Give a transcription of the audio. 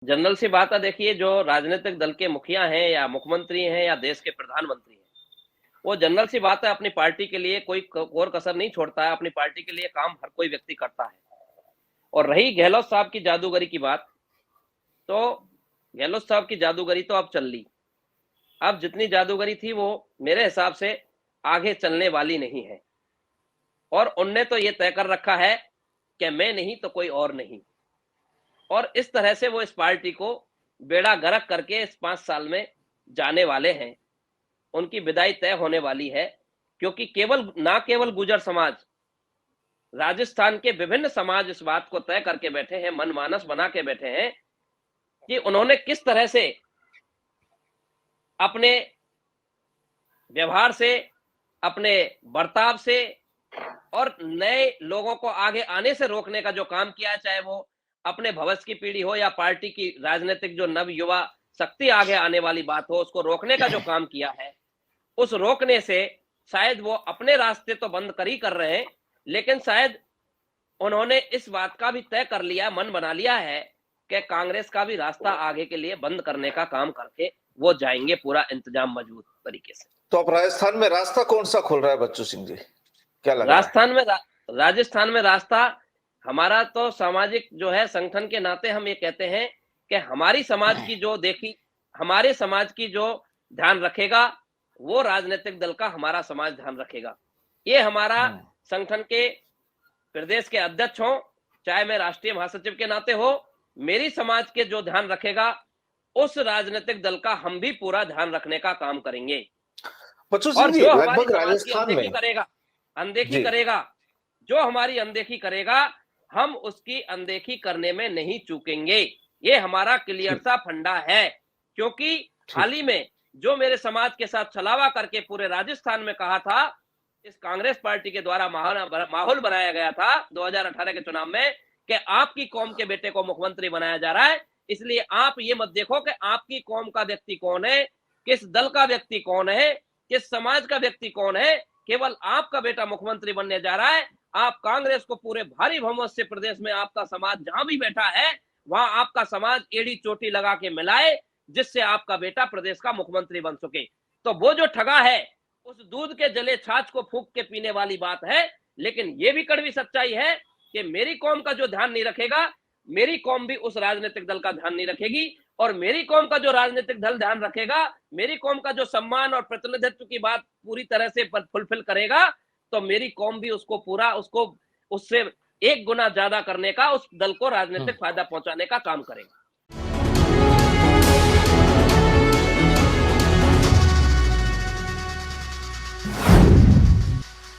General सी बात है, देखिए जो राजनीतिक दल के मुखिया हैं या मुख्यमंत्री हैं या देश के प्रधानमंत्री हैं, वो जनरल सी बात है अपनी पार्टी के लिए कोई कोर कसर नहीं छोड़ता है, अपनी पार्टी के लिए काम हर कोई व्यक्ति करता है। और रही गहलोत साहब की जादूगरी की बात, तो गहलोत साहब की जादूगरी तो अब चल ली। अब जितनी जादूगरी थी वो मेरे हिसाब से आगे चलने वाली नहीं है। और उनने तो ये तय कर रखा है कि मैं नहीं तो कोई और नहीं। और इस तरह से वो इस पार्टी को बेड़ा गर्क करके इस 5 साल में जाने वाले हैं। उनकी विदाई तय होने वाली है, क्योंकि केवल गुर्जर समाज, राजस्थान के विभिन्न समाज इस बात को तय करके बैठे हैं, मनमानस बना के बैठे हैं कि उन्होंने किस तरह से अपने व्यवहार से, अपने बर्ताव से और नए लोगों को आगे आने से रोकने का जो काम किया है, चाहे वो अपने भविष्य की पीढ़ी हो या पार्टी की राजनीतिक जो नव युवा शक्ति आगे आने वाली बात हो, उसको रोकने का जो काम किया है, उस रोकने से शायद वो अपने रास्ते तो बंद कर ही कर रहे हैं, लेकिन शायद उन्होंने इस बात का भी तय कर लिया, मन बना लिया है कि कांग्रेस का भी रास्ता आगे के लिए बंद करने का काम करके वो जाएंगे, पूरा इंतजाम मजबूत तरीके से। तो अब राजस्थान में रास्ता कौन सा खुल रहा है बच्चू सिंह जी, क्या लग रहा है? राजस्थान में रास्ता हमारा तो सामाजिक जो है, संगठन के नाते हम ये कहते हैं कि हमारी समाज की जो देखी, हमारे समाज की जो ध्यान रखेगा, वो राजनीतिक दल का हमारा समाज ध्यान रखेगा। ये हमारा संगठन के प्रदेश के अध्यक्ष हो, चाहे मैं राष्ट्रीय महासचिव के नाते हो, मेरी समाज के जो ध्यान रखेगा, उस राजनीतिक दल का हम भी पूरा ध्यान रखने का काम करेंगे। बच्चू सिंह और जी, जो हमारी लगभग समाज की राजस्थान में अनदेखी करेगा, जो हमारी अनदेखी करेगा, हम उसकी अनदेखी करने में नहीं चूकेंगे। ये हमारा क्लियर सा फंडा है, क्योंकि हाल ही में जो मेरे समाज के साथ छलावा करके पूरे राजस्थान में कहा था, इस कांग्रेस पार्टी के द्वारा माहौल बनाया गया था 2018 के चुनाव में कि आपकी कौम के बेटे को मुख्यमंत्री बनाया जा रहा है, इसलिए आप ये मत देखो कि आपकी कौम का व्यक्ति कौन है, किस दल का व्यक्ति कौन है, किस समाज का व्यक्ति कौन है, केवल आपका बेटा मुख्यमंत्री बनने जा रहा है। आप कांग्रेस को पूरे भारी बहुमत से प्रदेश में आपका समाज जहां भी बैठा है, वहां आपका समाज एड़ी चोटी लगा के मिलाए, जिससे आपका बेटा प्रदेश का मुख्यमंत्री बन सके। तो वो जो ठगा है, उस दूध के जले छाछ को फूंक के पीने वाली बात है। लेकिन ये भी कड़वी सच्चाई है कि मेरी कौम का जो ध्यान नहीं रखेगा, मेरी कौम भी उस राजनीतिक दल का ध्यान नहीं रखेगी। और मेरी कौम का जो राजनीतिक दल ध्यान रखेगा, मेरी कौम का जो सम्मान और प्रतिनिधित्व की बात पूरी तरह से फुलफिल करेगा, तो मेरी कौम भी उसको पूरा, उसको उससे 1 गुना ज्यादा करने का, उस दल को राजनीतिक फायदा पहुंचाने का काम करेगा।